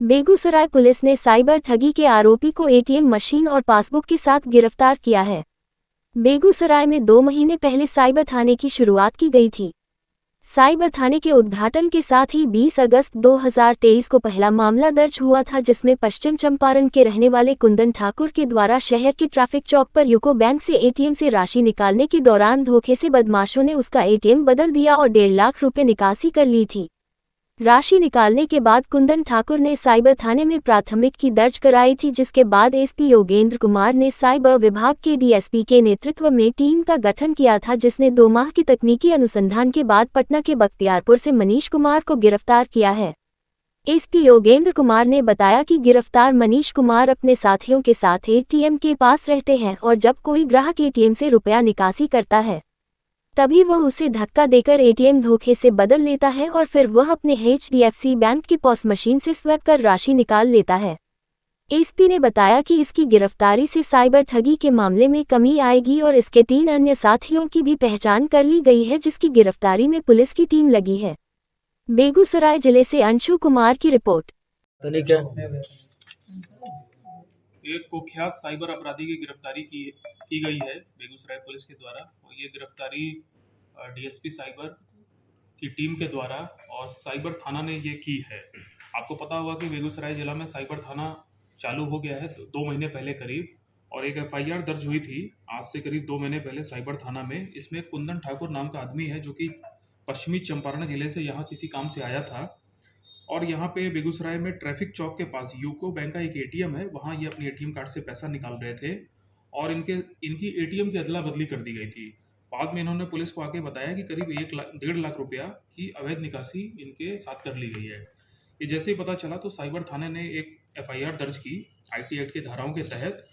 Begusarai police ने cyber ठगी के आरोपी को एटीएम मशीन और पासबुक के साथ गिरफ्तार किया है। बेगूसराय में 2 महीने पहले साइबर थाने की शुरुआत की गई थी। साइबर थाने के उद्घाटन के साथ ही 20 अगस्त 2023 को पहला मामला दर्ज हुआ था, जिसमें पश्चिम चंपारण के रहने वाले कुंदन ठाकुर के द्वारा शहर के ट्रैफिक चौक पर यूको बैंक से एटीएम से राशि निकालने के दौरान धोखे से बदमाशों ने उसका एटीएम बदल दिया और 1.5 लाख रुपए निकासी कर ली थी। राशि निकालने के बाद कुंदन ठाकुर ने साइबर थाने में प्राथमिकी दर्ज कराई थी, जिसके बाद एसपी योगेंद्र कुमार ने साइबर विभाग के डीएसपी के नेतृत्व में टीम का गठन किया था, जिसने 2 माह की तकनीकी अनुसंधान के बाद पटना के बख्तियारपुर से मनीष कुमार को गिरफ्तार किया है। एसपी योगेंद्र कुमार ने बताया कि गिरफ्तार मनीष कुमार अपने साथियों के साथ एटीएम के पास रहते हैं और जब कोई ग्राहक एटीएम से रुपया निकासी करता है तभी वह उसे धक्का देकर एटीएम धोखे से बदल लेता है और फिर वह अपने एचडीएफसी बैंक की पॉस मशीन से स्वैप कर राशि निकाल लेता है। एसपी ने बताया कि इसकी गिरफ्तारी से साइबर ठगी के मामले में कमी आएगी और इसके 3 अन्य साथियों की भी पहचान कर ली गई है, जिसकी गिरफ्तारी में पुलिस की टीम लगी है। बेगूसराय जिले से अंशु कुमार की रिपोर्ट। एक कुख्यात साइबर अपराधी की गिरफ्तारी की गई है बेगूसराय पुलिस के द्वारा, और ये गिरफ्तारी डीएसपी साइबर की टीम के द्वारा और साइबर थाना ने ये की है। आपको पता होगा कि बेगूसराय जिला में साइबर थाना चालू हो गया है 2 महीने पहले करीब, और एक एफआईआर दर्ज हुई थी आज से करीब 2 महीने पहले साइबर थाना में। इसमें कुंदन ठाकुर नाम का आदमी है जो कि पश्चिमी चंपारण जिले से यहाँ किसी काम से आया था, और यहाँ पे बेगूसराय में ट्रैफिक चौक के पास यूको बैंक का एक एटीएम है, वहाँ ये अपने एटीएम कार्ड से पैसा निकाल रहे थे और इनकी एटीएम की अदला बदली कर दी गई थी। बाद में इन्होंने पुलिस को आके बताया कि करीब 1.5 लाख रुपया की अवैध निकासी इनके साथ कर ली गई है। ये जैसे ही पता चला तो साइबर थाने ने एक एफआईआर दर्ज की आईटी एक्ट की धाराओं के तहत,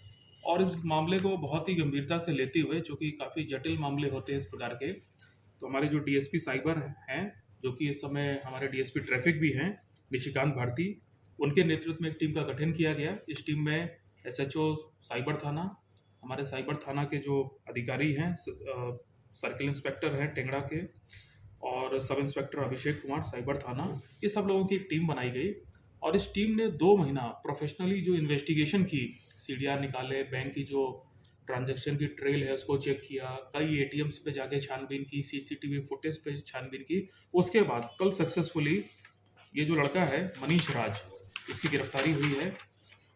और इस मामले को बहुत ही गंभीरता से लेते हुए, जो कि काफ़ी जटिल मामले होते हैं इस प्रकार के, तो हमारे जो डीएसपी साइबर हैं, जो कि इस समय हमारे डीएसपी ट्रैफिक भी हैं निशिकांत भारती, उनके नेतृत्व में एक टीम का गठन किया गया। इस टीम में एसएचओ साइबर थाना, हमारे साइबर थाना के जो अधिकारी हैं, सर्किल इंस्पेक्टर हैं टेंगड़ा के, और sub inspector Abhishek Kumar cyber थाना, ये सब लोगों की एक टीम बनाई गई। और इस टीम ने 2 महीना प्रोफेशनली जो इन्वेस्टिगेशन की, सीडीआर निकाले, बैंक की जो ट्रांजैक्शन की ट्रेल है उसको चेक किया, कई एटीएम्स पे जाके छानबीन की, सीसीटीवी फुटेज पे छानबीन की। उसके बाद कल सक्सेसफुली ये जो लड़का है मनीष राज, इसकी गिरफ्तारी हुई है।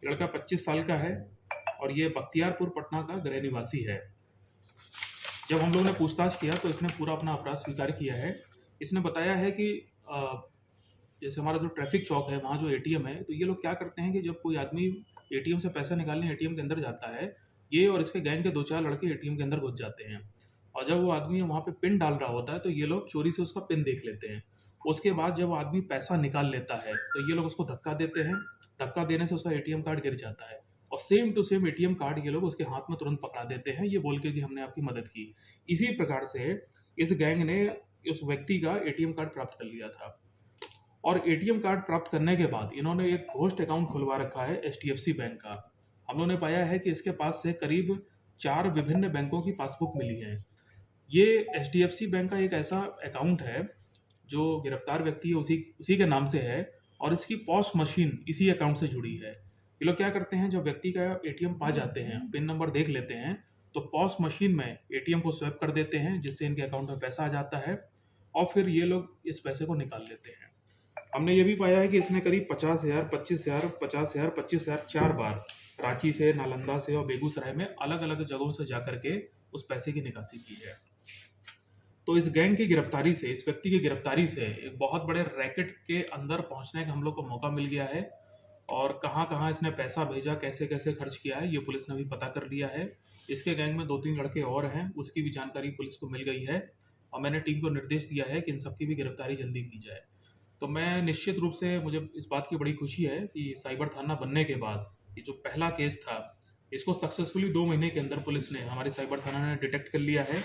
लड़का 25 साल का है और ये बख्तियारपुर पटना का गृह निवासी है। जब हम लोगों ने पूछताछ किया तो इसने पूरा अपना अपराध स्वीकार किया है। इसने बताया है कि जैसे हमारा जो ट्रैफिक चौक है वहाँ जो एटीएम है, तो ये लोग क्या करते हैं कि जब कोई आदमी एटीएम से पैसा निकालने एटीएम के अंदर जाता है, ये और इसके गैंग के 2-4 लड़के एटीएम के अंदर घुस जाते हैं, और जब वो आदमी वहाँ पे पिन डाल रहा होता है तो ये लोग चोरी से उसका पिन देख लेते हैं। उसके बाद जब वो आदमी पैसा निकाल लेता है तो ये लोग उसको धक्का देते हैं, धक्का देने से उसका एटीएम कार्ड गिर जाता है, और same to same ATM card ये लोग उसके हाथ में तुरंत पकड़ा देते हैं, ये बोल के कि हमने आपकी मदद की। इसी प्रकार से इस गैंग ने उस व्यक्ति का एटीएम कार्ड प्राप्त कर लिया था, और एटीएम कार्ड प्राप्त करने के बाद इन्होंने एक घोस्ट अकाउंट खुलवा रखा है एचडीएफसी बैंक का। हम लोगों ने पाया है कि इसके पास से करीब 4 विभिन्न बैंकों की पासबुक मिली है। ये एचडीएफसी बैंक का एक ऐसा अकाउंट है जो गिरफ्तार व्यक्ति है उसी के नाम से है, और इसकी पॉस मशीन इसी अकाउंट से जुड़ी है। ये लोग क्या करते हैं, जब व्यक्ति का एटीएम पा जाते हैं, पिन नंबर देख लेते हैं, तो पॉस मशीन में एटीएम को स्वैप कर देते हैं, जिससे इनके अकाउंट में पैसा आ जाता है, और फिर ये लोग इस पैसे को निकाल लेते हैं। हमने ये भी पाया है कि इसने करीब 50,000, 25,000, 50,000, 25,000 4 बार रांची से, नालंदा से और बेगूसराय में अलग अलग जगहों से जाकर के उस पैसे की निकासी की है। तो इस गैंग की गिरफ्तारी से, इस व्यक्ति की गिरफ्तारी से एक बहुत बड़े रैकेट के अंदर पहुंचने का हम लोग को मौका मिल गया है, और कहां कहां इसने पैसा भेजा, कैसे कैसे खर्च किया है, ये पुलिस ने भी पता कर लिया है। इसके गैंग में 2-3 लड़के और हैं, उसकी भी जानकारी पुलिस को मिल गई है, और मैंने टीम को निर्देश दिया है कि इन सबकी भी गिरफ्तारी जल्दी की जाए। तो मैं निश्चित रूप से, मुझे इस बात की बड़ी खुशी है कि साइबर थाना बनने के बाद ये जो पहला केस था, इसको सक्सेसफुली 2 महीने के अंदर पुलिस ने, हमारे साइबर थाना ने डिटेक्ट कर लिया है,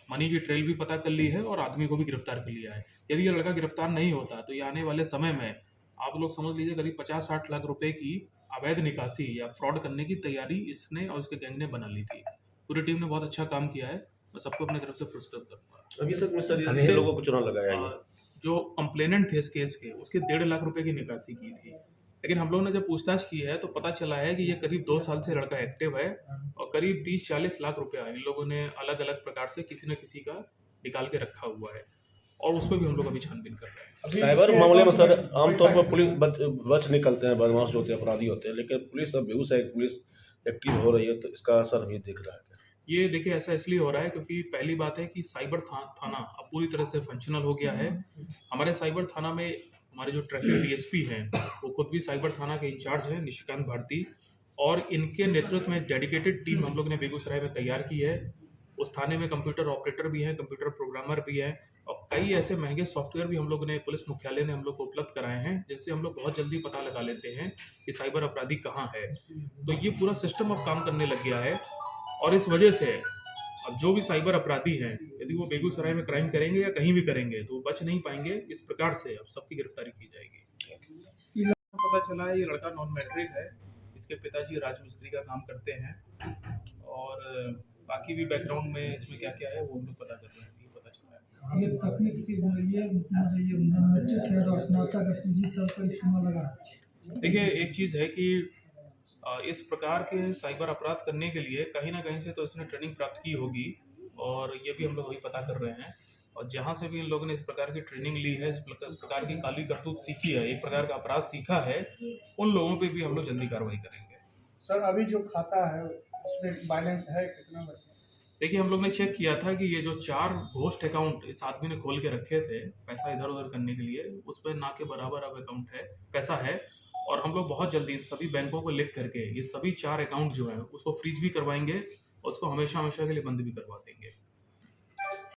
मनी की ट्रेल भी पता कर ली है, और आदमी को भी गिरफ्तार कर लिया है। यदि ये लड़का गिरफ्तार नहीं होता तो ये आने वाले समय में, आप लोग समझ लीजिए, करीब 50-60 लाख रुपए की अवैध निकासी या फ्रॉड करने की तैयारी इसने और इसके गैंग ने बना ली थी। पूरी टीम ने बहुत अच्छा काम किया है, मैं सबको अपनी तरफ से पुरस्कृत करूँगा। अभी तक में सर ये लोगों को चुनाव लगाया है। जो कंप्लेनेंट थे इस केस के, उसके 1.5 लाख रुपए की निकासी की थी। लेकिन हम लोगों ने जब पूछताछ की है तो पता चला है कि ये करीब 2 साल से लड़का एक्टिव है और करीब 30-40 लाख रुपया इन लोगों ने अलग अलग प्रकार से किसी न किसी का निकाल के रखा हुआ है और उस पर भी हम लोग अभी छानबीन कर रहे हैं। साइबर मामले में सर आमतौर पर पुलिस बच निकलते हैं, बदमाश जो होते हैं, अपराधी होते हैं, लेकिन पुलिस अब बेगूसराय पुलिस एक्टिव हो रही है तो इसका असर भी दिख रहा है। ये देखिए ऐसा इसलिए हो रहा है क्योंकि पहली बात है कि साइबर थाना अब पूरी तरह से फंक्शनल हो गया है। हमारे साइबर थाना में हमारे जो ट्रैफिक डीएसपी हैं वो खुद भी साइबर थाना के इंचार्ज हैं निशिकांत भारती, और इनके नेतृत्व में डेडिकेटेड टीम हम लोग ने बेगूसराय में तैयार की है। उस थाने में कंप्यूटर ऑपरेटर भी हैं, कंप्यूटर प्रोग्रामर भी हैं और कई ऐसे महंगे सॉफ्टवेयर भी हम लोग ने पुलिस मुख्यालय ने हम लोग को उपलब्ध कराए हैं, जिनसे हम लोग बहुत जल्दी पता लगा लेते हैं कि साइबर अपराधी कहाँ है। तो ये पूरा सिस्टम अब काम करने लग गया है और इस वजह से अब जो भी साइबर अपराधी हैं यदि वो बेगूसराय में क्राइम करेंगे या कहीं भी करेंगे तो वो बच नहीं पाएंगे। इस प्रकार से अब सबकी गिरफ्तारी की जाएगी। पता चला है ये लड़का नॉन मैट्रिक है, इसके पिताजी राजमिस्त्री का काम करते हैं और बाकी भी बैकग्राउंड में इसमें क्या क्या है वो हम लोग पता कर रहे हैं। ये पता चला है ये तकनीक से ये मैट्रिक है और स्नातक है, पीजी सब का चुना लगा है। देखिए एक चीज़ है कि इस प्रकार के साइबर अपराध करने के लिए कहीं ना कहीं से तो इसने ट्रेनिंग प्राप्त की होगी और ये भी हम लोग वही पता कर रहे हैं। और जहाँ से भी इन लोगों ने इस प्रकार की ट्रेनिंग ली है, इस प्रकार की काली करतूत सीखी है, एक प्रकार का अपराध सीखा है, उन लोगों पे भी हम लोग जल्दी कार्रवाई करेंगे। सर अभी जो खाता है उसमें बैलेंस है कितना? देखिए हम लोग ने चेक किया था कि ये जो 4 घोस्ट अकाउंट इस आदमी ने खोल के रखे थे पैसा इधर उधर करने के लिए, उस पर ना के बराबर अब अकाउंट है, पैसा है। और हम लोग बहुत जल्दी इन सभी बैंकों को लिख करके ये सभी 4 अकाउंट जो हैं उसको फ्रीज भी करवाएंगे और उसको हमेशा हमेशा के लिए बंद भी करवा देंगे।